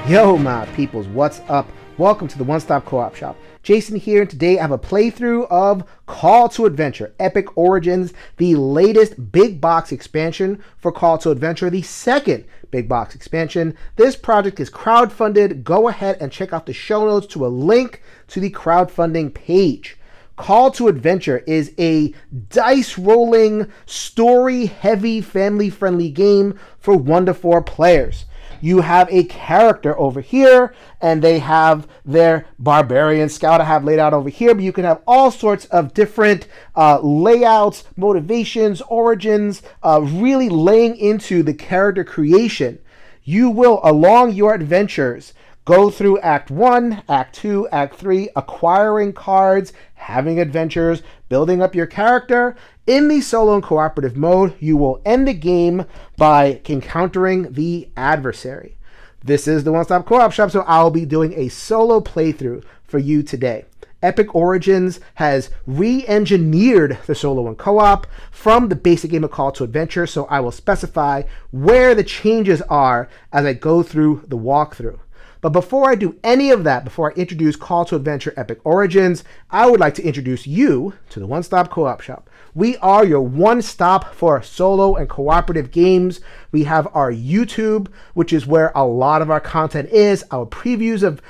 Yo, my peoples, what's up? Welcome to the One Stop Co-op Shop. Jason here, and today I have a playthrough of Call to Adventure Epic Origins, the latest big box expansion for Call to Adventure, the second big box expansion. This project is crowdfunded. Go ahead and check out the show notes to a link to the crowdfunding page. Call to Adventure is a dice-rolling, story-heavy, family-friendly game for 1 to 4 players. You have a character over here, and they have their barbarian scout I have laid out over here, but you can have all sorts of different layouts, motivations, origins, really laying into the character creation. You will, along your adventures, go through Act 1, Act 2, Act 3, acquiring cards, having adventures, building up your character. In the solo and cooperative mode, you will end the game by encountering the Adversary. This is the One Stop Co-op Shop, so I'll be doing a solo playthrough for you today. Epic Origins has re-engineered the solo and co-op from the basic game of Call to Adventure, so I will specify where the changes are as I go through the walkthrough. But before I do any of that, before I introduce Call to Adventure Epic Origins, I would like to introduce you to the One Stop Co-op Shop. We are your one stop for solo and cooperative games. We have our YouTube, which is where a lot of our content is, our previews of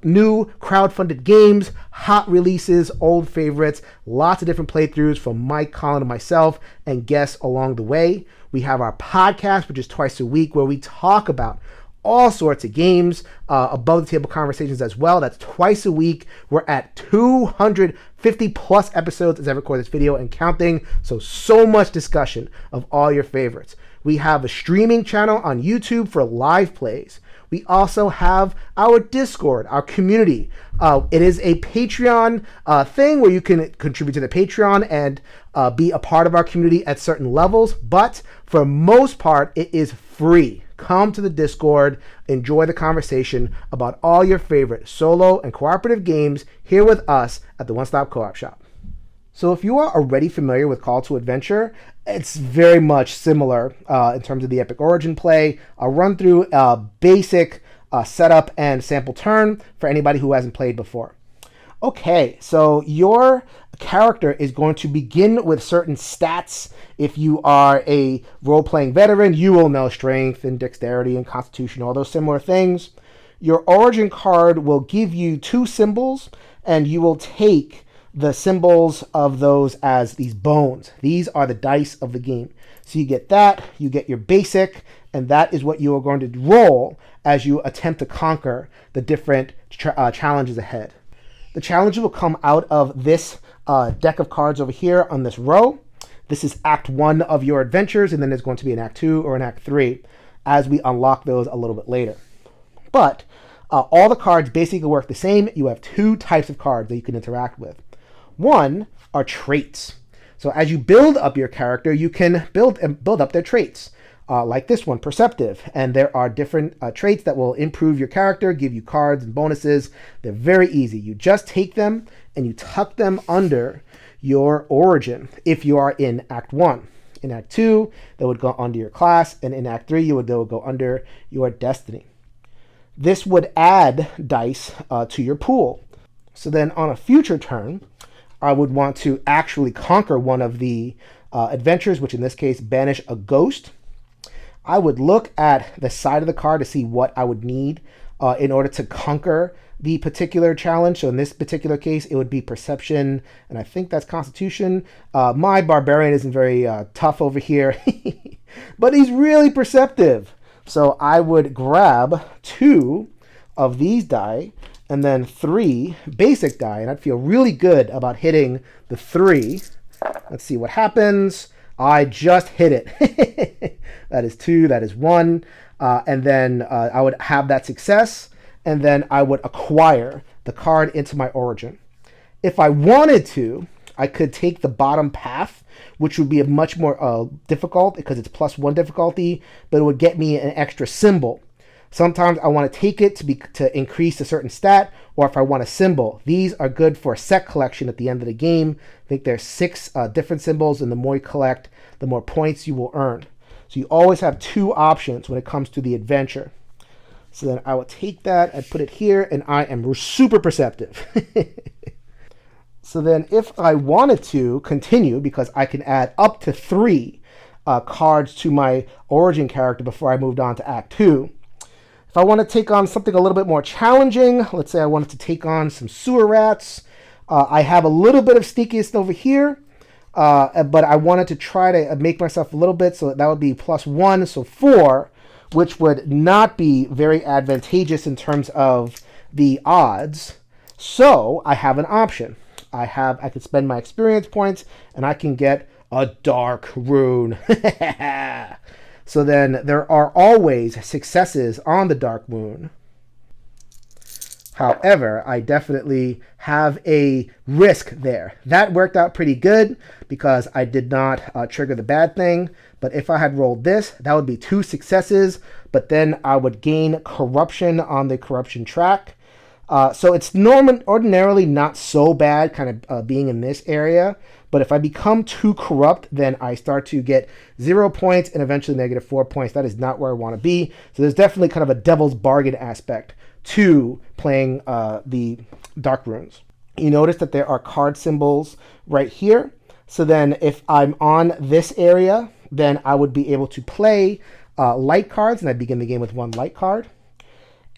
new crowdfunded games, hot releases, old favorites, lots of different playthroughs from Mike, Colin, and myself, and guests along the way. We have our podcast, which is twice a week, where we talk about all sorts of games, above the table conversations as well. That's twice a week. We're at 250 plus episodes as I record this video and counting. So much discussion of all your favorites. We have a streaming channel on YouTube for live plays. We also have our Discord, our community. It is a Patreon thing where you can contribute to the Patreon and be a part of our community at certain levels. But for most part, it is free. Come to the Discord, enjoy the conversation about all your favorite solo and cooperative games here with us at the One Stop Co-op Shop. So if you are already familiar with Call to Adventure, it's very much similar in terms of the Epic Origin play. I'll run through a basic setup and sample turn for anybody who hasn't played before. Okay, so your character is going to begin with certain stats. If you are a role-playing veteran, you will know strength and dexterity and constitution, all those similar things. Your origin card will give you 2 symbols, and you will take the symbols of those as these bones. These are the dice of the game. So you get that, you get your basic, and that is what you are going to roll as you attempt to conquer the different challenges ahead. The challenges will come out of this deck of cards over here on this row. This is Act 1 of your adventures, and then there's going to be an Act 2 or an Act 3 as we unlock those a little bit later. But all the cards basically work the same. You have 2 types of cards that you can interact with. One are traits. So as you build up your character, you can build up their traits. Like this one, Perceptive. And there are different traits that will improve your character, give you cards and bonuses. They're very easy. You just take them and you tuck them under your origin if you are in Act 1. In Act 2, they would go under your class, and in Act 3, they would go under your destiny. This would add dice to your pool. So then on a future turn, I would want to actually conquer one of the adventures, which in this case, banish a ghost. I would look at the side of the card to see what I would need in order to conquer the particular challenge. So in this particular case, it would be Perception, and I think that's Constitution. My Barbarian isn't very tough over here, but he's really perceptive. So I would grab 2 of these die, and then 3 basic die, and I'd feel really good about hitting the 3. Let's see what happens. I just hit it. That is 2, that is 1. And then I would have that success, and then I would acquire the card into my origin. If I wanted to, I could take the bottom path, which would be a much more difficult because it's +1 difficulty, but it would get me an extra symbol. Sometimes I want to take it to increase a certain stat, or if I want a symbol. These are good for a set collection at the end of the game. I think there's 6 different symbols, and the more you collect, the more points you will earn. So you always have 2 options when it comes to the adventure. So then I will take that, I put it here, and I am super perceptive. So then if I wanted to continue, because I can add up to 3 cards to my origin character before I moved on to Act 2. If I want to take on something a little bit more challenging, let's say I wanted to take on some sewer rats, I have a little bit of sneakiness over here, but I wanted to try to make myself a little bit, so that would be +1, so 4, which would not be very advantageous in terms of the odds. So I have an option. I could spend my experience points and I can get a dark rune. So then there are always successes on the dark rune. However, I definitely have a risk there. That worked out pretty good because I did not trigger the bad thing. But if I had rolled this, that would be 2 successes, but then I would gain corruption on the corruption track. So it's ordinarily not so bad kind of being in this area, but if I become too corrupt, then I start to get 0 points and eventually -4 points. That is not where I want to be. So there's definitely kind of a devil's bargain aspect to playing the dark runes. You notice that there are card symbols right here. So then if I'm on this area, then I would be able to play light cards, and I begin the game with 1 light card.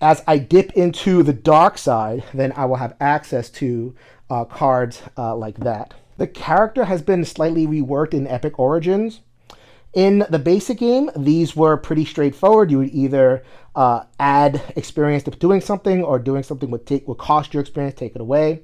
As I dip into the dark side, then I will have access to cards like that. The character has been slightly reworked in Epic Origins. In the basic game, these were pretty straightforward. You would either add experience to doing something, or doing something would cost your experience, take it away.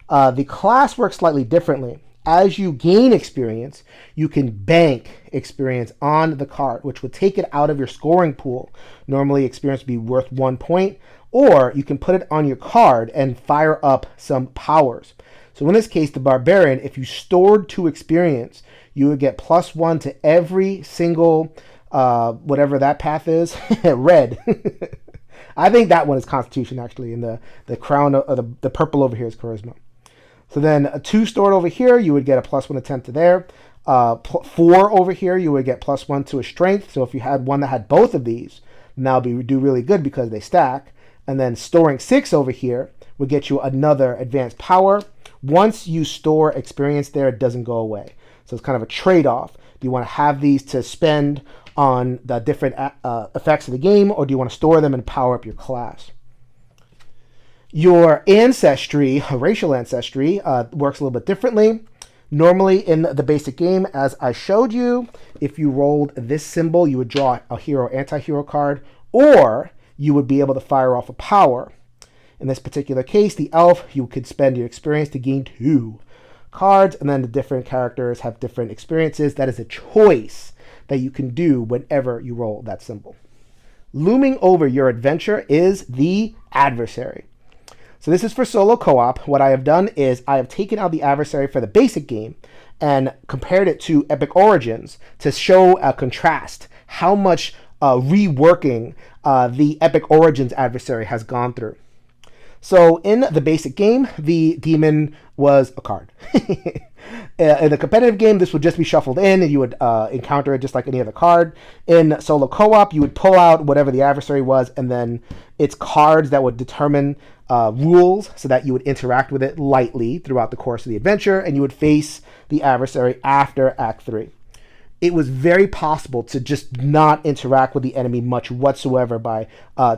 The class works slightly differently. As you gain experience, you can bank experience on the card, which would take it out of your scoring pool. Normally, experience would be worth 1 point, or you can put it on your card and fire up some powers. So in this case, the Barbarian, if you stored 2 experience, you would get +1 to every single, whatever that path is, red. I think that one is Constitution, actually, and the crown, the purple over here is Charisma. So then 2 stored over here, you would get a +1 attempt to there. 4 over here, you would get +1 to a strength. So if you had one that had both of these, now would do really good because they stack. And then storing 6 over here would get you another advanced power. Once you store experience there, it doesn't go away. So it's kind of a trade-off. Do you want to have these to spend on the different effects of the game, or do you want to store them and power up your class? Your ancestry, racial ancestry, works a little bit differently. Normally in the basic game, as I showed you, if you rolled this symbol, you would draw a hero or anti-hero card, or you would be able to fire off a power. In this particular case, the elf, you could spend your experience to gain 2 cards, and then the different characters have different experiences. That is a choice that you can do whenever you roll that symbol. Looming over your adventure is the Adversary. So this is for solo co-op. What I have done is I have taken out the Adversary for the basic game and compared it to Epic Origins to show a contrast, how much reworking the Epic Origins Adversary has gone through. So in the basic game, the demon was a card. In the competitive game, this would just be shuffled in, and you would encounter it just like any other card. In solo co-op, you would pull out whatever the adversary was, and then it's cards that would determine rules so that you would interact with it lightly throughout the course of the adventure, and you would face the adversary after Act 3. It was very possible to just not interact with the enemy much whatsoever by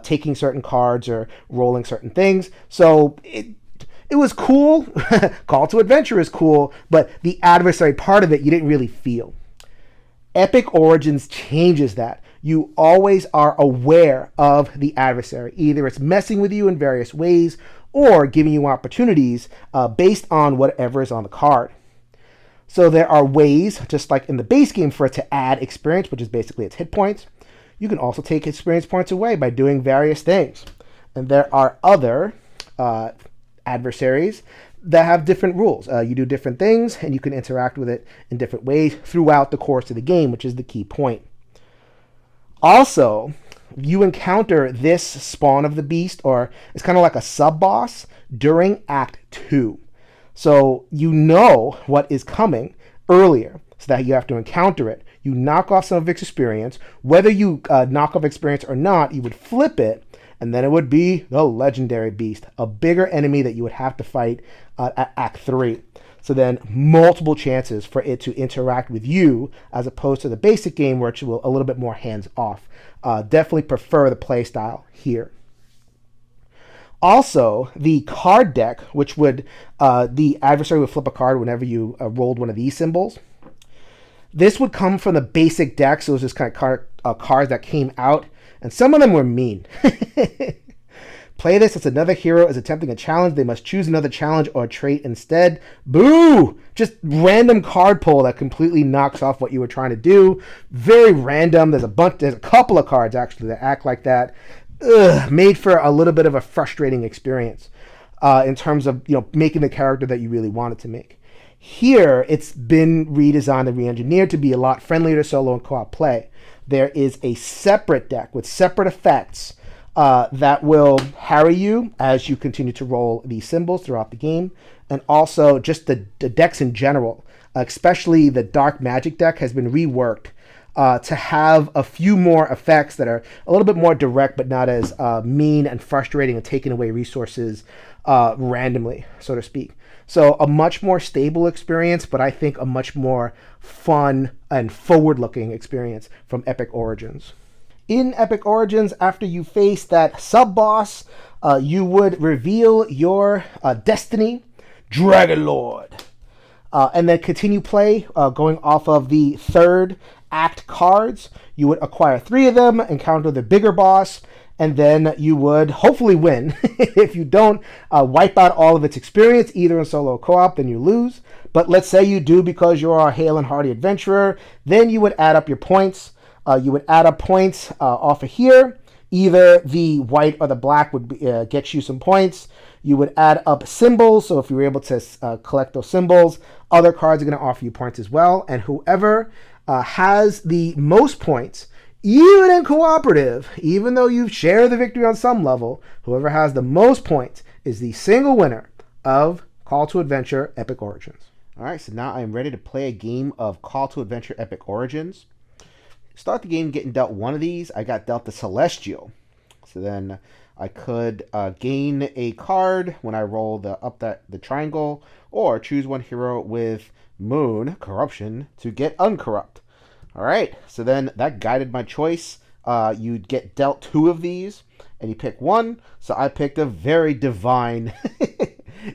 taking certain cards or rolling certain things. So it was cool. Call to Adventure is cool, but the adversary part of it you didn't really feel. Epic Origins changes that. You always are aware of the adversary. Either it's messing with you in various ways or giving you opportunities based on whatever is on the card. So there are ways, just like in the base game, for it to add experience, which is basically its hit points. You can also take experience points away by doing various things. And there are other adversaries that have different rules. You do different things, and you can interact with it in different ways throughout the course of the game, which is the key point. Also, you encounter this spawn of the beast, or it's kind of like a sub-boss, during Act 2. So you know what is coming earlier, so that you have to encounter it. You knock off some of its experience. Whether you knock off experience or not, you would flip it, And then it would be the legendary beast, a bigger enemy that you would have to fight at Act 3. So then multiple chances for it to interact with you as opposed to the basic game where it's a little bit more hands off. Definitely prefer the play style here. Also, the card deck, which would, the adversary would flip a card whenever you rolled one of these symbols. This would come from the basic deck, so it was just kind of cards that came out, and some of them were mean. Play this as another hero is attempting a challenge. They must choose another challenge or trait instead. Boo! Just random card pull that completely knocks off what you were trying to do. Very random. There's a couple of cards actually that act like that. Made for a little bit of a frustrating experience in terms of making the character that you really wanted to make. Here, it's been redesigned and re-engineered to be a lot friendlier to solo and co-op play. There is a separate deck with separate effects that will harry you as you continue to roll these symbols throughout the game. And also just the decks in general, especially the Dark Magic deck has been reworked to have a few more effects that are a little bit more direct, but not as mean and frustrating and taking away resources randomly, so to speak. So a much more stable experience, but I think a much more fun and forward-looking experience from Epic Origins. In Epic Origins, after you face that sub-boss, you would reveal your destiny, Dragon Lord, and then continue play going off of the third act cards. You would acquire 3 of them, encounter the bigger boss, and then you would hopefully win. If you don't wipe out all of its experience, either in solo or co-op, then you lose. But let's say you do because you're a hale and hearty adventurer, then you would add up your points. You would add up points off of here. Either the white or the black would get you some points. You would add up symbols, so if you were able to collect those symbols, other cards are going to offer you points as well. And whoever has the most points, even in cooperative, even though you share the victory on some level, whoever has the most points is the single winner of Call to Adventure Epic Origins. All right, so now I'm ready to play a game of Call to Adventure Epic Origins. Start the game getting dealt one of these. I got dealt the Celestial. So then I could gain a card when I roll the triangle, or choose one hero with Moon, Corruption, to get Uncorrupt. All right, so then that guided my choice. You'd get dealt 2 of these, and you pick one. So I picked a very divine.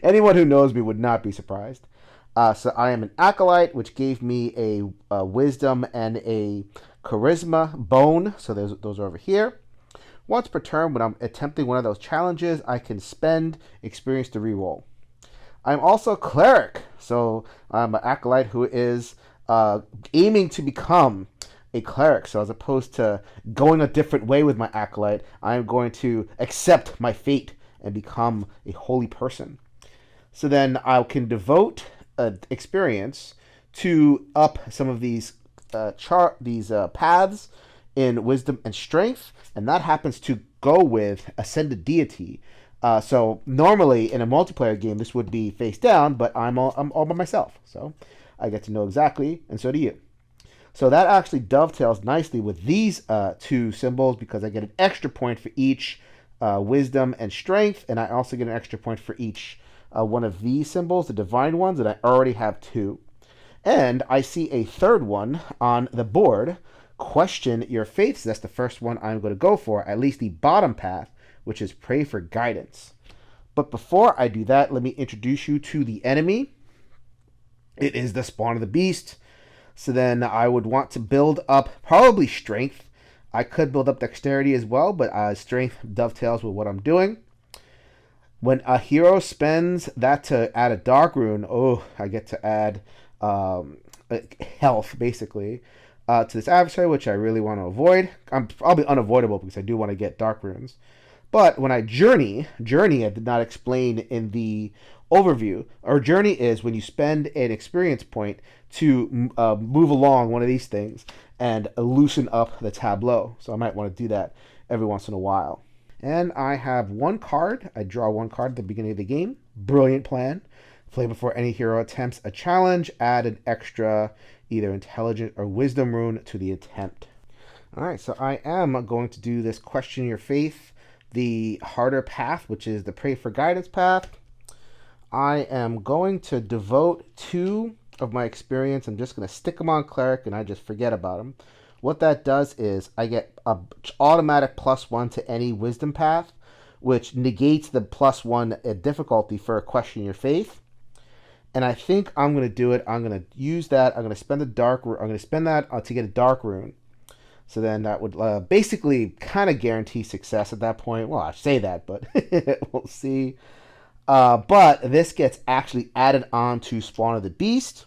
Anyone who knows me would not be surprised. So I am an Acolyte, which gave me a Wisdom and a Charisma bone. So those are over here. Once per turn, when I'm attempting one of those challenges, I can spend experience to reroll. I'm also a Cleric, so I'm an Acolyte who is aiming to become a Cleric. So as opposed to going a different way with my Acolyte, I'm going to accept my fate and become a holy person. So then I can devote experience to up some of these paths in Wisdom and Strength, and that happens to go with Ascended Deity. So normally in a multiplayer game, this would be face down, but I'm all by myself, so I get to know exactly, and so do you. So that actually dovetails nicely with these 2 symbols, because I get an extra point for each Wisdom and Strength, and I also get an extra point for each one of these symbols, the divine ones, and I already have 2. And I see a third one on the board, Question Your Faith. So that's the first one I'm going to go for, at least the bottom path, which is Pray for Guidance. But before I do that, let me introduce you to the enemy. It is the Spawn of the Beast. So then I would want to build up probably Strength. I could build up Dexterity as well, but Strength dovetails with what I'm doing. When a hero spends that to add a Dark Rune, I get to add health, basically, to this adversary, which I really want to avoid. I'm probably unavoidable because I do want to get Dark Runes. But when I journey, I did not explain in the overview. Our journey is when you spend an experience point to move along one of these things and loosen up the tableau. So I might want to do that every once in a while. And I have 1 card. I draw 1 card at the beginning of the game. Brilliant plan. Play before any hero attempts a challenge. Add an extra either intelligent or wisdom rune to the attempt. All right, so I am going to do this Question Your Faith the harder path, which is the Pray for Guidance path. I am going to devote 2 of my experience. I'm just going to stick them on Cleric, and I just forget about them. What that does is I get a automatic +1 to any wisdom path, which negates the +1 difficulty for a question your faith. And I think I'm going to do it. I'm going to use that. I'm going to spend that to get a dark rune. So then that would basically kind of guarantee success at that point. Well, I say that, but we'll see. But this gets actually added on to Spawn of the Beast.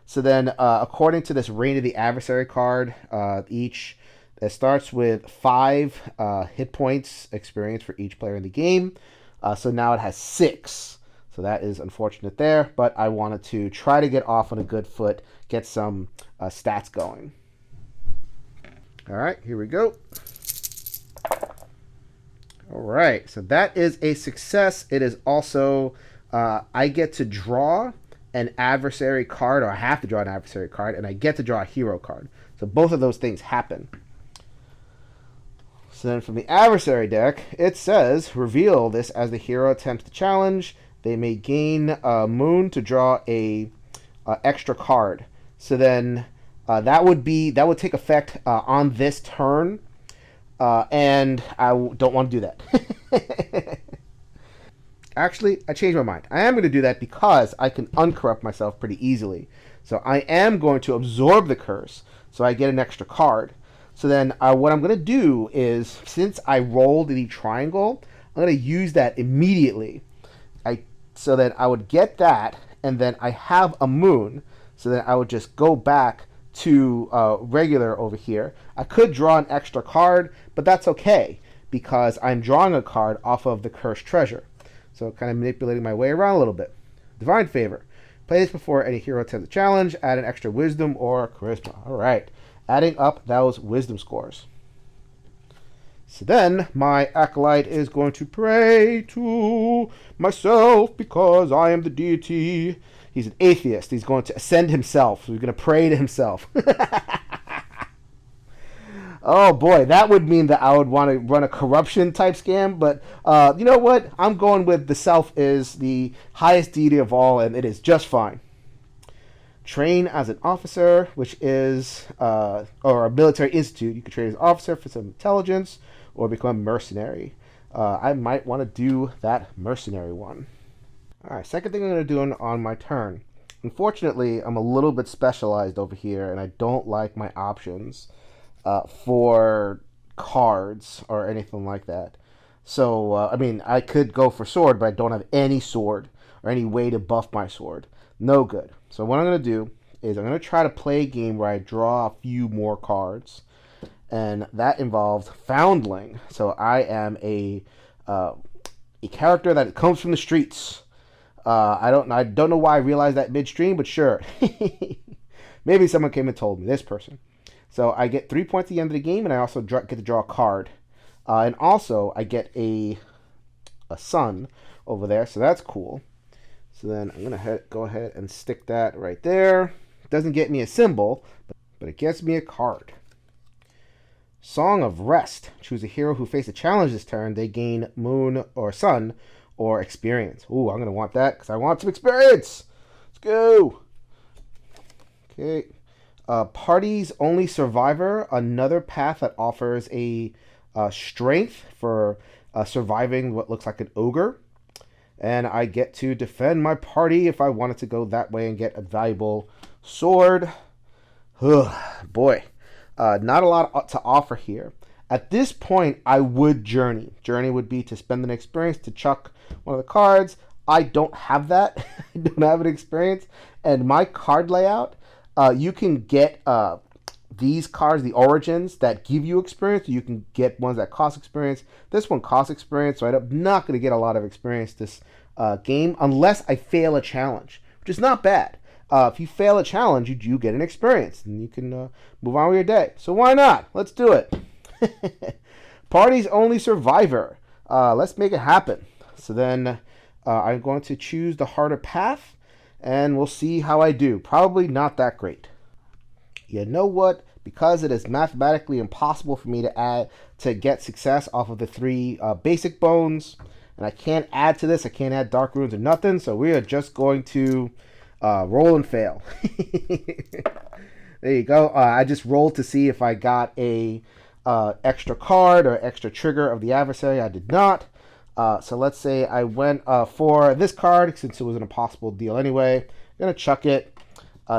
So then, according to this Reign of the Adversary card, it starts with 5 hit points experience for each player in the game. So now it has 6. So that is unfortunate there, but I wanted to try to get off on a good foot, get some stats going. All right, here we go. All right, so that is a success. It is also, I get to draw an adversary card, or I have to draw an adversary card, and I get to draw a hero card. So both of those things happen. So then from the adversary deck, it says, reveal this as the hero attempts to challenge. They may gain a moon to draw a extra card. So then that would take effect on this turn, and I don't want to do that. Actually, I changed my mind. I am going to do that because I can uncorrupt myself pretty easily. So I am going to absorb the curse, so I get an extra card. So then what I'm going to do is, since I rolled the triangle, I'm going to use that immediately. So then I would get that, and then I have a moon. So then I would just go back to regular over here. I could draw an extra card, but that's okay, because I'm drawing a card off of the cursed treasure. So kind of manipulating my way around a little bit. Divine Favor. Play this before any hero attempts a challenge. Add an extra wisdom or charisma. All right. Adding up those wisdom scores. So then my acolyte is going to pray to myself because I am the deity. He's an atheist. He's going to ascend himself. So he's going to pray to himself. Oh boy, that would mean that I would want to run a corruption type scam, but you know what? I'm going with the self is the highest deity of all, and it is just fine. Train as an officer, which is, or a military institute. You can train as an officer for some intelligence, or become a mercenary. I might want to do that mercenary one. Alright, second thing I'm going to do on my turn. Unfortunately, I'm a little bit specialized over here, and I don't like my options for cards or anything like that. So, I mean, I could go for sword, but I don't have any sword or any way to buff my sword. No good. So what I'm going to do is I'm going to try to play a game where I draw a few more cards. And that involves Foundling. So I am a character that comes from the streets. I don't know why I realized that midstream, but sure. Maybe someone came and told me, this person. So I get 3 points at the end of the game, and I also get to draw a card. And also, I get a sun over there, so that's cool. So then I'm going to go ahead and stick that right there. It doesn't get me a symbol, but it gets me a card. Song of Rest. Choose a hero who faces a challenge this turn. They gain moon or sun or experience. Ooh, I'm going to want that because I want some experience. Let's go. Okay. Party's Only Survivor, another path that offers a strength for surviving what looks like an ogre. And I get to defend my party if I wanted to go that way and get a valuable sword. Ugh, boy, not a lot to offer here. At this point, I would journey. Journey would be to spend an experience to chuck one of the cards. I don't have that. I don't have an experience. And my card layout, you can get these cards, the origins, that give you experience. You can get ones that cost experience. This one costs experience, so I'm not going to get a lot of experience this game unless I fail a challenge, which is not bad. If you fail a challenge, you do get an experience, and you can move on with your day. So why not? Let's do it. Party's Only Survivor. Let's make it happen. So then I'm going to choose the harder path, and we'll see how I do. Probably not that great. You know what? because it is mathematically impossible for me to get success off of the 3 basic bones, and I can't add to this. I can't add dark runes or nothing, so we are just going to roll and fail. There you go. I just rolled to see if I got a extra card or extra trigger of the adversary. I did not. So let's say I went for this card, since it was an impossible deal anyway. I'm going to chuck it.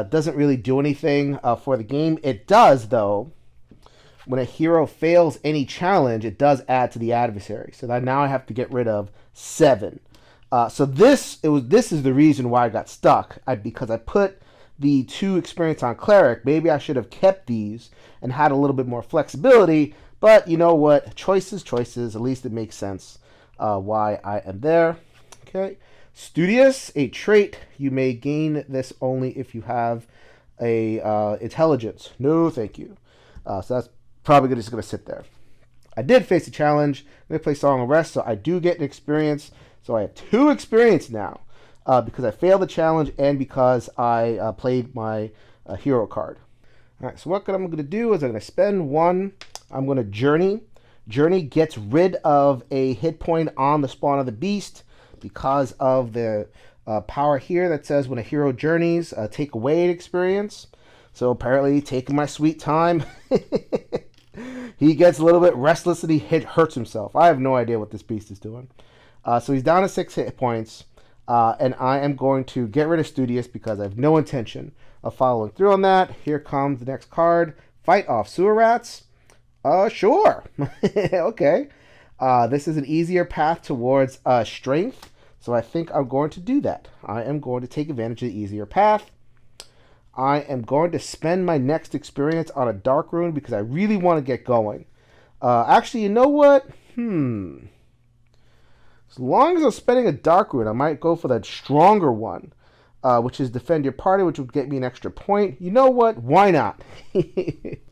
Doesn't really do anything for the game. It does, though. When a hero fails any challenge, it does add to the adversary. So that now I have to get rid of 7. So this is the reason why I got stuck. Because I put the 2 experience on cleric. Maybe I should have kept these and had a little bit more flexibility. But you know what? Choices. At least it makes sense why I am there. Okay. Studious, a trait. You may gain this only if you have a intelligence. No, thank you. So that's probably just going to sit there. I did face a challenge. I'm going to play Song of Rest, so I do get an experience. So I have 2 experience now because I failed the challenge and because I played my hero card. All right, so what I'm going to do is I'm going to spend 1. I'm going to journey. Journey gets rid of a hit point on the spawn of the beast because of the power here that says when a hero journeys, take away an experience. So apparently taking my sweet time. He gets a little bit restless and he hurts himself. I have no idea what this beast is doing. So he's down to 6 hit points. And I am going to get rid of Studious because I have no intention of following through on that. Here comes the next card. Fight off sewer rats. Sure. Okay. This is an easier path towards strength. So I think I'm going to do that. I am going to take advantage of the easier path. I am going to spend my next experience on a dark rune because I really want to get going. Actually, you know what? As long as I'm spending a dark rune, I might go for that stronger one, which is defend your party, which would get me an extra point. You know what? Why not?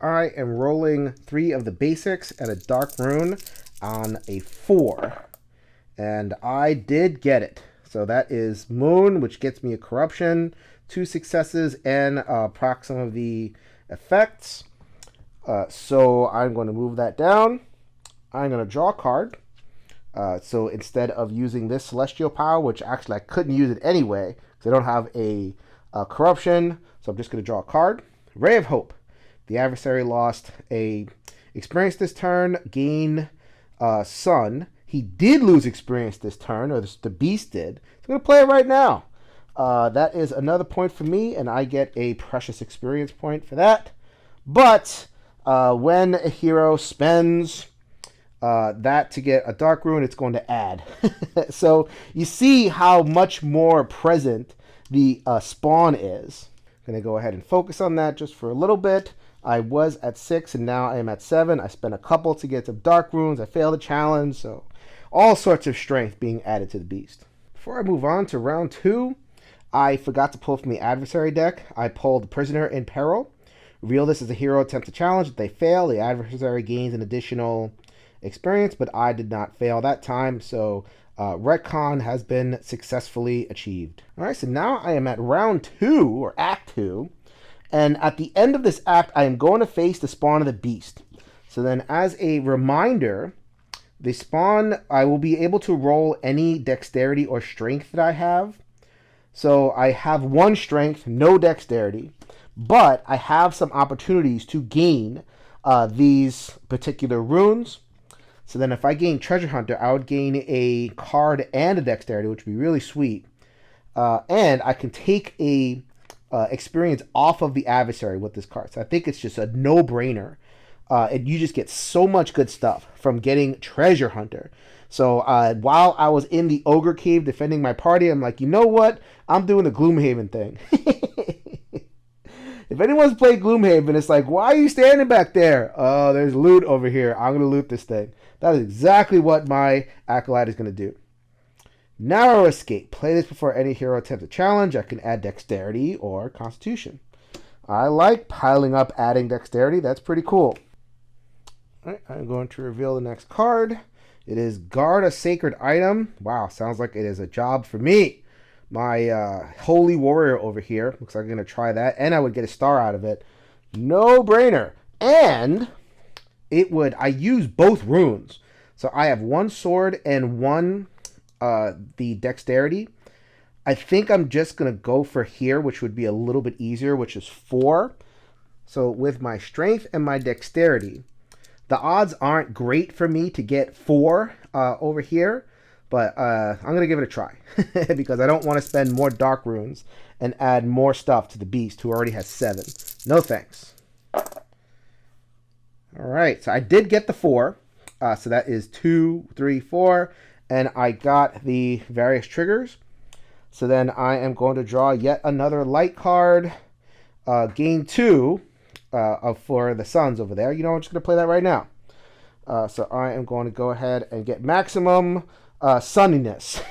I am rolling 3 of the basics and a dark rune on a 4. And I did get it. So that is Moon, which gets me a corruption, 2 successes, and proc some of the effects. So I'm going to move that down. I'm going to draw a card. So instead of using this Celestial Power, which actually I couldn't use it anyway, because I don't have a corruption, so I'm just going to draw a card. Ray of Hope. The adversary lost a experience this turn, gain Sun. He did lose experience this turn, or the beast did. So I'm going to play it right now. That is another point for me, and I get a precious experience point for that. But when a hero spends that to get a dark rune, it's going to add. So you see how much more present the spawn is. I'm going to go ahead and focus on that just for a little bit. I was at 6 and now I am at 7. I spent a couple to get some dark runes. I failed the challenge, so all sorts of strength being added to the beast. Before I move on to round 2, I forgot to pull from the adversary deck. I pulled Prisoner in Peril. Reveal this as a hero attempt to challenge. If they fail, the adversary gains an additional experience, but I did not fail that time, so retcon has been successfully achieved. All right, so now I am at round 2, or act 2, and at the end of this act, I am going to face the spawn of the beast. So then, as a reminder, the spawn, I will be able to roll any dexterity or strength that I have. So I have 1 strength, no dexterity, but I have some opportunities to gain these particular runes. So then if I gain Treasure Hunter, I would gain a card and a dexterity, which would be really sweet. And I can take a experience off of the adversary with this card. So I think it's just a no-brainer. You just get so much good stuff from getting Treasure Hunter. So while I was in the Ogre Cave defending my party, I'm like, you know what? I'm doing the Gloomhaven thing. If anyone's played Gloomhaven, it's like, why are you standing back there? Oh, there's loot over here. I'm going to loot this thing. That is exactly what my Acolyte is going to do. Narrow Escape. Play this before any hero attempts a challenge. I can add Dexterity or Constitution. I like piling up adding Dexterity. That's pretty cool. All right, I'm going to reveal the next card. It is Guard a Sacred Item. Wow, sounds like it is a job for me. My Holy Warrior over here. Looks like I'm going to try that. And I would get a star out of it. No brainer. And I use both runes. So I have one sword and one, the dexterity. I think I'm just going to go for here, which would be a little bit easier, which is 4. So with my strength and my dexterity, the odds aren't great for me to get 4 over here, but I'm going to give it a try because I don't want to spend more dark runes and add more stuff to the beast who already has 7. No thanks. All right, so I did get the 4. So that is 2, 3, 4, and I got the various triggers. So then I am going to draw yet another light card, gain 2 for the suns over there. You know, I'm just going to play that right now. So I am going to go ahead and get maximum sunniness.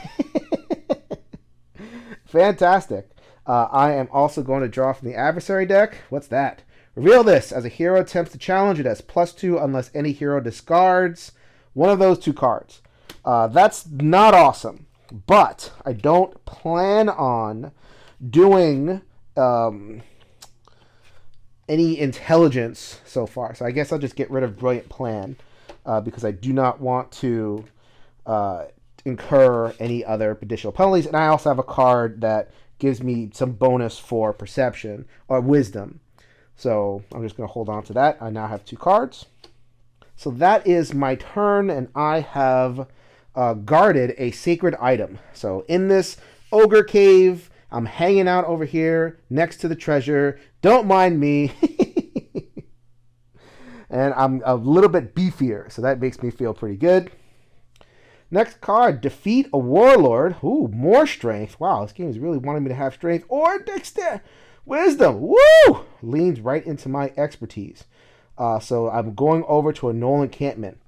Fantastic. I am also going to draw from the adversary deck. What's that? Reveal this. As a hero attempts to challenge, it has +2 unless any hero discards one of those 2 cards. That's not awesome. But I don't plan on doing any intelligence so far. So I guess I'll just get rid of Brilliant Plan because I do not want to incur any other additional penalties. And I also have a card that gives me some bonus for perception or wisdom. So I'm just going to hold on to that. I now have 2 cards. So that is my turn, and I have guarded a sacred item. So in this ogre cave, I'm hanging out over here next to the treasure. Don't mind me. And I'm a little bit beefier, so that makes me feel pretty good. Next card, defeat a warlord. Ooh, more strength. Wow, this game is really wanting me to have strength or dexterity. Wisdom. Woo! Leans right into my expertise. So I'm going over to a null encampment.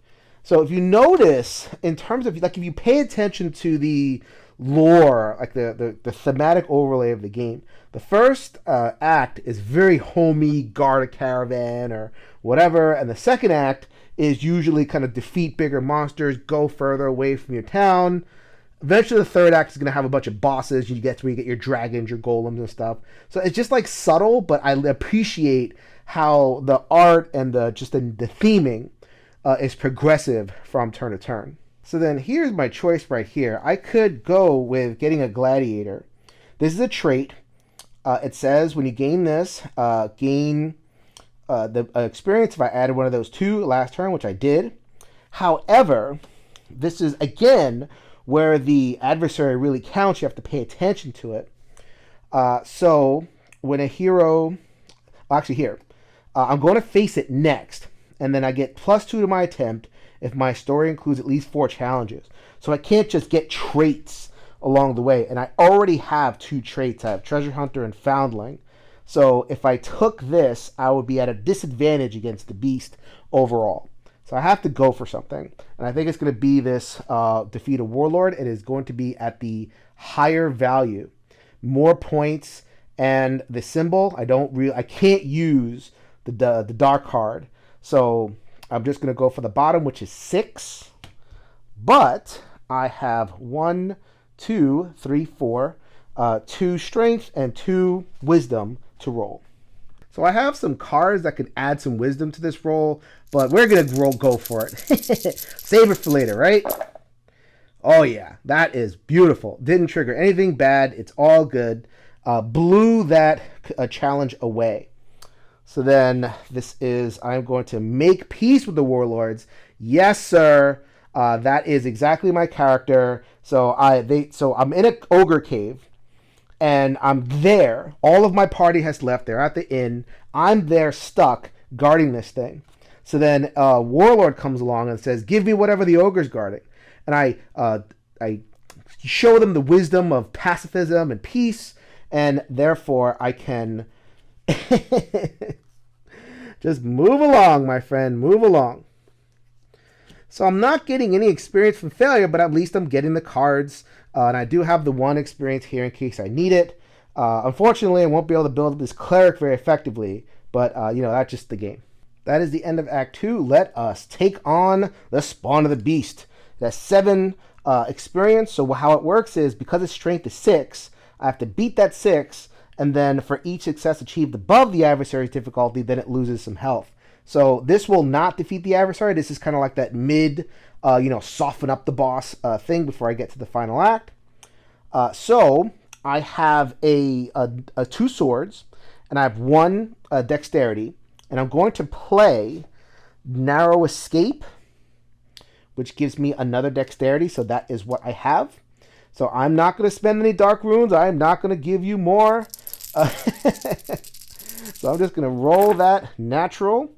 So if you notice, in terms of, like, if you pay attention to the lore, like the thematic overlay of the game, the first act is very homey, guard a caravan or whatever, and the second act is usually kind of defeat bigger monsters, go further away from your town. Eventually the third act is going to have a bunch of bosses. You get your dragons, your golems and stuff. So it's just like subtle, but I appreciate how the art and the theming is progressive from turn to turn. So then here's my choice right here. I could go with getting a gladiator. This is a trait. It says when you gain this, gain the experience if I added one of those 2 last turn, which I did. However, this is again where the adversary really counts. You have to pay attention to it. So when a hero, actually here, I'm going to face it next. And then I get +2 to my attempt if my story includes at least 4 challenges. So I can't just get traits along the way. And I already have 2 traits. I have Treasure Hunter and Foundling. So if I took this, I would be at a disadvantage against the beast overall. So I have to go for something. And I think it's going to be this defeat a warlord. It is going to be at the higher value. More points. And the symbol, I can't use the dark card. So I'm just going to go for the bottom, which is 6. But I have 1, 2, 3, 4, 2 strength and 2 wisdom to roll. So I have some cards that can add some wisdom to this roll, but we're going to go for it. Save it for later, right? Oh yeah, that is beautiful. Didn't trigger anything bad. It's all good. Blew that challenge away. So then this is, I'm going to make peace with the warlords. Yes, sir. That is exactly my character. So I'm in an ogre cave, and I'm there. All of my party has left. They're at the inn. I'm there stuck guarding this thing. So then a warlord comes along and says, "Give me whatever the ogre's guarding." And I show them the wisdom of pacifism and peace, and therefore I can just move along, my friend, move along. So I'm not getting any experience from failure, but at least I'm getting the cards. And I do have the 1 experience here in case I need it. Unfortunately, I won't be able to build up this cleric very effectively, but that's just the game. That is the end of Act 2. Let us take on the Spawn of the Beast. That's 7 experience. So how it works is, because its strength is 6, I have to beat that 6, and then for each success achieved above the adversary's difficulty, then it loses some health. So this will not defeat the adversary. This is kind of like that mid, soften up the boss thing before I get to the final act. So I have a 2 swords, and I have 1 dexterity, and I'm going to play Narrow Escape, which gives me another dexterity, so that is what I have. So I'm not going to spend any dark runes. I'm not going to give you more. So I'm just going to roll that natural.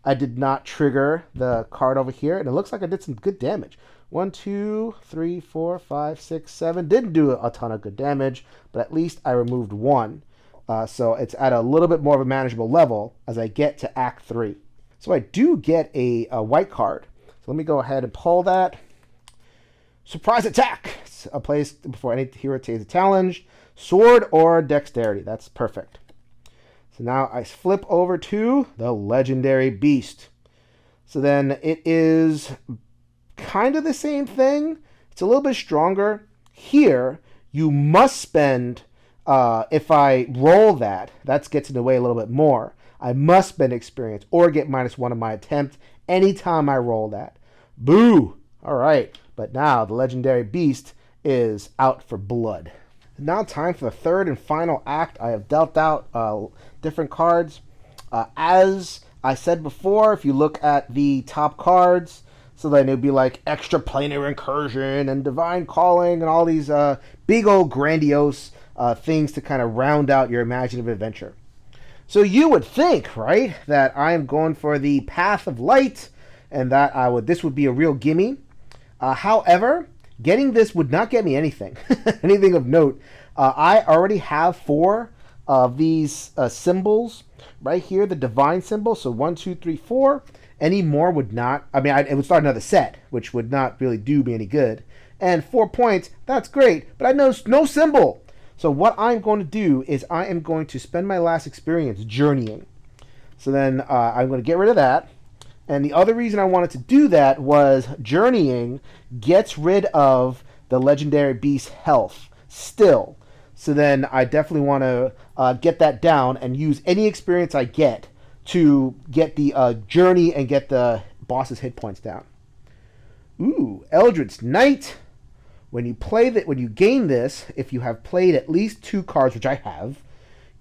I did not trigger the card over here, and it looks like I did some good damage. 1, 2, 3, 4, 5, 6, 7. Didn't do a ton of good damage, but at least I removed 1. So it's at a little bit more of a manageable level as I get to Act 3. So I do get a white card. So let me go ahead and pull that. Surprise attack! It's a place before any hero takes a challenge. Sword or dexterity. That's perfect. So now I flip over to the legendary beast. So then it is kind of the same thing. It's a little bit stronger. Here, you must spend, if I roll that gets in the way a little bit more. I must spend experience or get -1 on my attempt anytime I roll that. Boo! All right. But now the legendary beast is out for blood. Now time for the third and final act. I have dealt out different cards. As I said before, if you look at the top cards, so then it would be like Extra Planar Incursion and Divine Calling and all these big old grandiose things to kind of round out your imaginative adventure. So you would think, right, that I am going for the Path of Light and that this would be a real gimme. However, getting this would not get me anything, anything of note. I already have 4 of these symbols right here, the divine symbol. So 1, 2, 3, 4. Any more would not. I mean, it would start another set, which would not really do me any good. And 4 points, that's great, but I know no symbol. So what I'm going to do is I am going to spend my last experience journeying. So then I'm going to get rid of that. And the other reason I wanted to do that was journeying gets rid of the legendary beast's health still. So then I definitely want to get that down and use any experience I get to get the journey and get the boss's hit points down. Ooh, Eldritch Knight. When you gain this, if you have played at least 2 cards, which I have,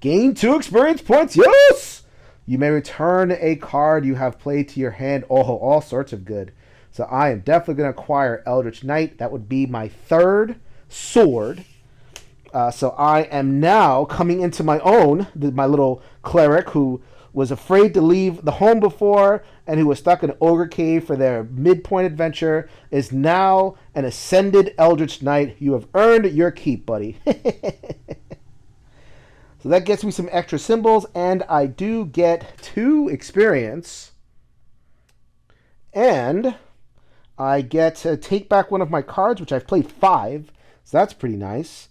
gain 2 experience points. Yes! You may return a card you have played to your hand. Oh, all sorts of good. So I am definitely going to acquire Eldritch Knight. That would be my 3rd sword. So I am now coming into my own, my little cleric who was afraid to leave the home before and who was stuck in an ogre cave for their midpoint adventure is now an ascended Eldritch Knight. You have earned your keep, buddy. So that gets me some extra symbols, and I do get 2 experience. And I get to take back one of my cards, which I've played 5, so that's pretty nice.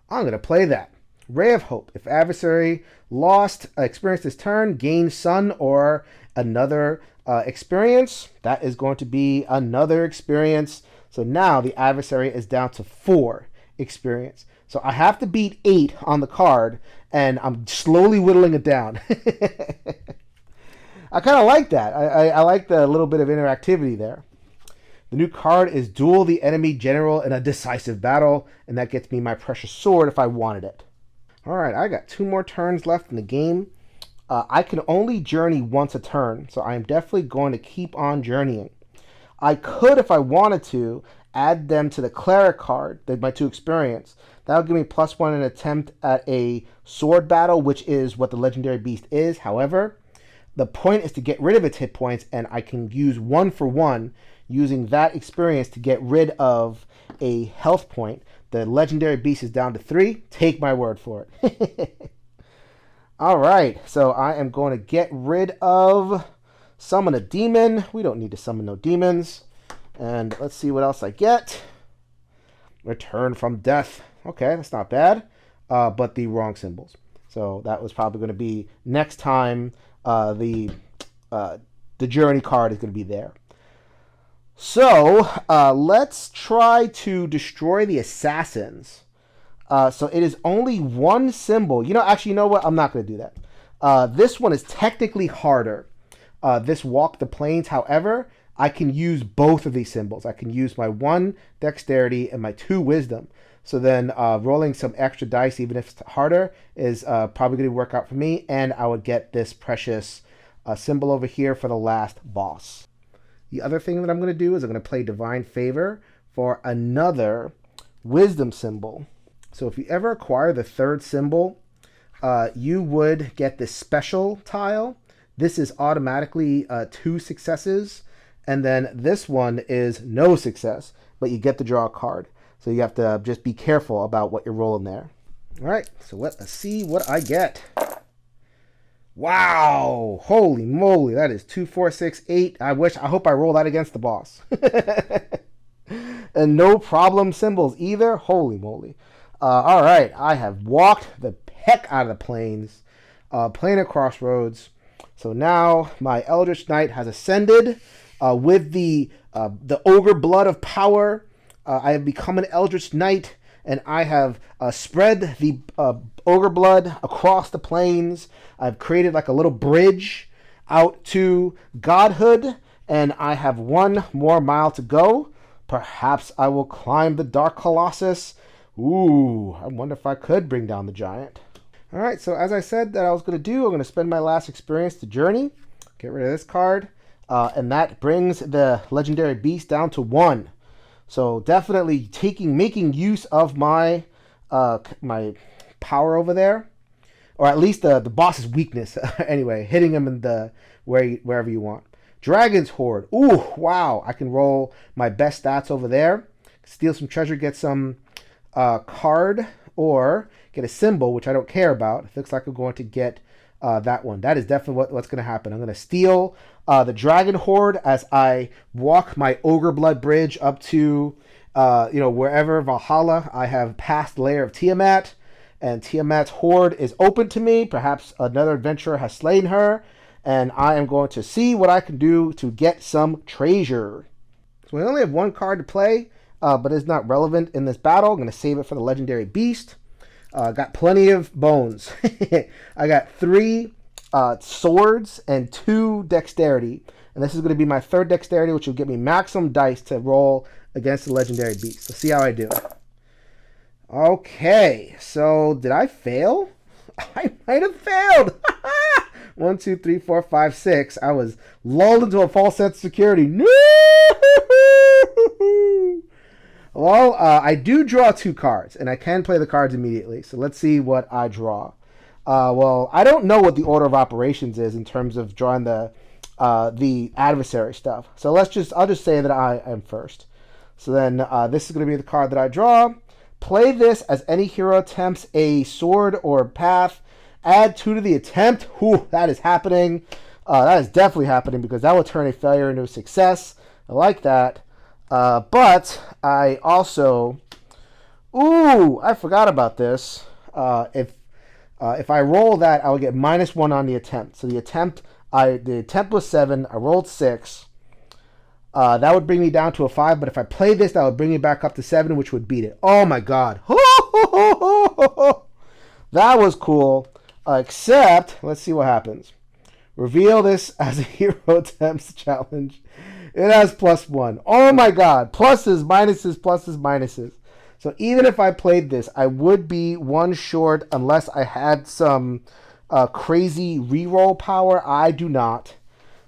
I'm going to play that. Ray of Hope. If adversary lost experience this turn, gain Sun or another experience. That is going to be another experience. So now the adversary is down to 4 experience. So I have to beat 8 on the card, and I'm slowly whittling it down. I kind of like that. I like the little bit of interactivity there. The new card is Duel the Enemy General in a Decisive Battle, and that gets me my precious sword if I wanted it. Alright, I got 2 more turns left in the game. I can only journey once a turn, so I am definitely going to keep on journeying. I could, if I wanted to, add them to the Cleric card, my 2 experience. That would give me +1 an attempt at a sword battle, which is what the Legendary Beast is. However, the point is to get rid of its hit points, and I can use 1 for 1 using that experience to get rid of a health point. The Legendary Beast is down to 3. Take my word for it. Alright, so I am going to get rid of Summon a Demon. We don't need to summon no demons. And let's see what else I get. Return from Death. Okay, that's not bad, but the wrong symbols. So that was probably going to be next time the Journey card is going to be there. So let's try to destroy the assassins. So it is only 1 symbol. Actually, you know what? I'm not going to do that. This one is technically harder. this walk the plains. However, I can use both of these symbols. I can use my 1 dexterity and my 2 wisdom. So then rolling some extra dice, even if it's harder, is probably going to work out for me. And I would get this precious symbol over here for the last boss. The other thing that I'm going to do is I'm going to play Divine Favor for another wisdom symbol. So if you ever acquire the 3rd symbol, you would get this special tile. This is automatically 2 successes. And then this one is no success, but you get to draw a card. So you have to just be careful about what you're rolling there. All right, so let's see what I get. Wow, holy moly, that is 2, 4, 6, 8. I hope I roll that against the boss. And no problem symbols either. Holy moly. All right, I have walked the heck out of the plains, playing at Crossroads. So now my Eldritch Knight has ascended with the ogre blood of power. I have become an Eldritch Knight, and I have spread the ogre blood across the plains. I've created like a little bridge out to godhood, and I have 1 more mile to go. Perhaps I will climb the Dark Colossus. Ooh, I wonder if I could bring down the giant. All right, so as I said that I was going to do, I'm going to spend my last experience to journey. Get rid of this card, and that brings the legendary beast down to 1. So definitely making use of my my power over there, or at least the boss's weakness. Anyway, hitting him in the wherever you want. Dragon's Horde. Ooh, wow! I can roll my best stats over there. Steal some treasure, get some card, or get a symbol, which I don't care about. It looks like I'm going to get that one. That is definitely what's going to happen. I'm going to steal the Dragon Horde as I walk my Ogre Blood Bridge up to, wherever Valhalla. I have passed the lair of Tiamat, and Tiamat's Horde is open to me. Perhaps another adventurer has slain her, and I am going to see what I can do to get some treasure. So I only have 1 card to play, but it's not relevant in this battle. I'm going to save it for the legendary beast. Got plenty of bones. I got 3 swords and 2 dexterity. And this is going to be my 3rd dexterity, which will give me maximum dice to roll against the legendary beast. So see how I do. Okay, so did I fail? I might have failed. 1, 2, 3, 4, 5, 6. I was lulled into a false sense of security. No! Well, I do draw 2 cards, and I can play the cards immediately. So let's see what I draw. Well, I don't know what the order of operations is in terms of drawing the adversary stuff. So I'll just say that I am first. So then this is going to be the card that I draw. Play this as any hero attempts a sword or path. Add 2 to the attempt. Whew, that is happening. That is definitely happening because that will turn a failure into a success. I like that. But I also, I forgot about this. If I roll that, I will get -1 on the attempt. So the attempt was 7. I rolled 6. That would bring me down to a 5. But if I play this, that would bring me back up to 7, which would beat it. Oh my God! That was cool. Except, let's see what happens. Reveal this as a hero attempts challenge. It has +1. Oh my God. Pluses, minuses, pluses, minuses. So even if I played this, I would be 1 short unless I had some crazy reroll power. I do not.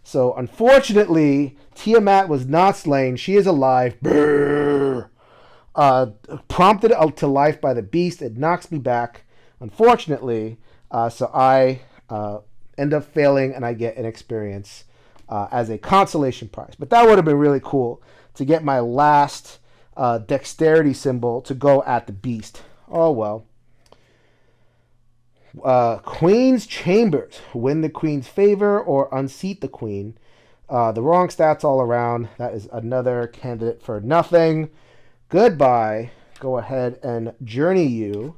So unfortunately, Tiamat was not slain. She is alive. Brrr. Prompted to life by the beast. It knocks me back, unfortunately. So I end up failing and I get an experience as a consolation prize. But that would have been really cool to get my last dexterity symbol to go at the beast. Oh well. Queen's Chambers. Win the queen's favor or unseat the queen. The wrong stats all around. That is another candidate for nothing. Goodbye. Go ahead and journey you.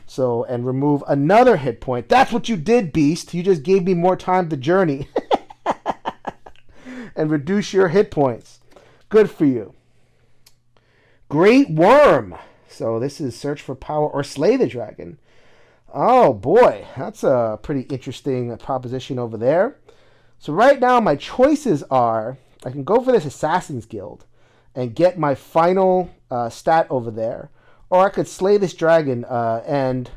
So, and remove another hit point. That's what you did, beast. You just gave me more time to journey. And reduce your hit points. Good for you. Great Worm. So this is search for power or slay the dragon. Oh boy, that's a pretty interesting proposition over there. So right now my choices are, I can go for this Assassin's Guild and get my final stat over there, or I could slay this dragon and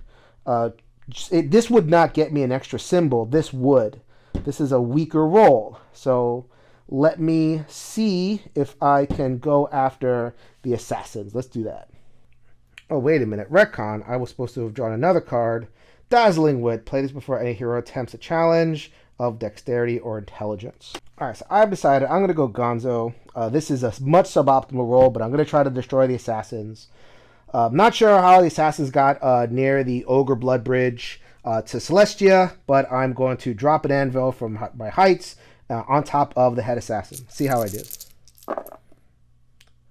this would not get me an extra symbol. This would. This is a weaker roll. So let me see if I can go after the assassins. Let's do that. Oh, wait a minute. Retcon. I was supposed to have drawn another card. Dazzling Wit. Play this before any hero attempts a challenge of dexterity or intelligence. All right, so I've decided I'm going to go Gonzo. This is a much suboptimal roll, but I'm going to try to destroy the assassins. Not sure how the assassins got near the Ogre Blood Bridge to Celestia, but I'm going to drop an anvil from my heights on top of the head assassin. See how I do.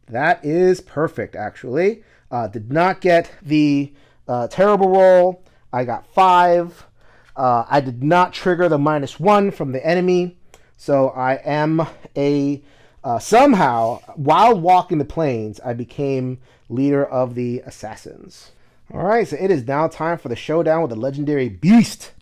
That is perfect, actually. Did not get the terrible roll. I got 5. I did not trigger the -1 from the enemy. So I am somehow, while walking the plains, I became leader of the assassins. All right, so it is now time for the showdown with the legendary beast.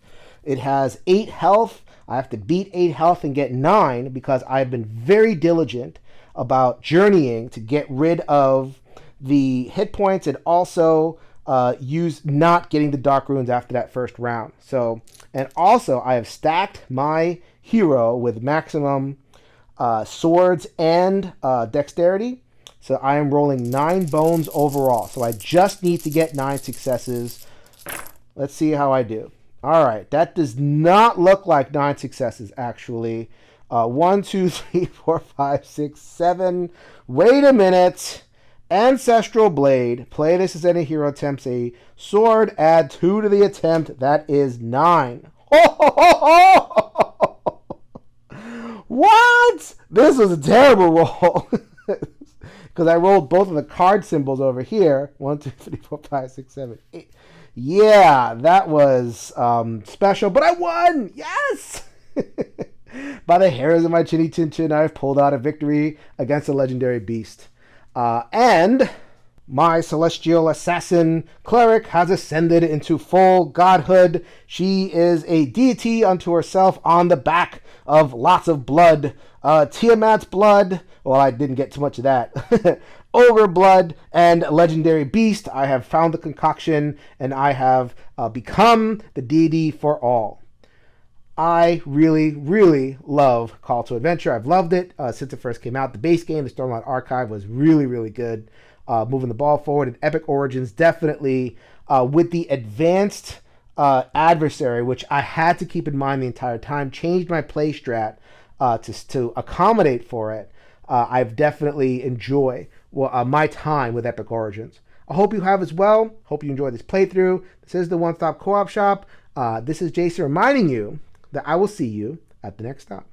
It has 8 health. I have to beat 8 health and get 9 because I've been very diligent about journeying to get rid of the hit points and also use not getting the dark runes after that first round. So, and also I have stacked my hero with maximum swords and dexterity. So I am rolling 9 bones overall. So I just need to get 9 successes. Let's see how I do. All right, that does not look like 9 successes, actually. 1, 2, 3, 4, 5, 6, 7. Wait a minute. Ancestral Blade. Play this as any hero attempts a sword. Add 2 to the attempt. That is 9. What? This was a terrible roll. Because I rolled both of the card symbols over here. 1, 2, 3, 4, 5, 6, 7, 8. Yeah, that was special, but I won! Yes! By the hairs of my chinny chin chin, I've pulled out a victory against a legendary beast. And my celestial assassin cleric has ascended into full godhood. She is a deity unto herself on the back of lots of blood. Tiamat's blood. Well, I didn't get too much of that. Ogre blood and legendary beast. I have found the concoction and I have become the deity for all. I really, really love Call to Adventure. I've loved it since it first came out. The base game, the Stormlight Archive, was really, really good. Moving the ball forward. And Epic Origins, definitely with the advanced Adversary, which I had to keep in mind the entire time, changed my play strat to accommodate for it. I've definitely enjoyed my time with Epic Origins. I hope you have as well. Hope you enjoyed this playthrough. This is the One Stop Co-op Shop. This is Jason reminding you that I will see you at the next stop.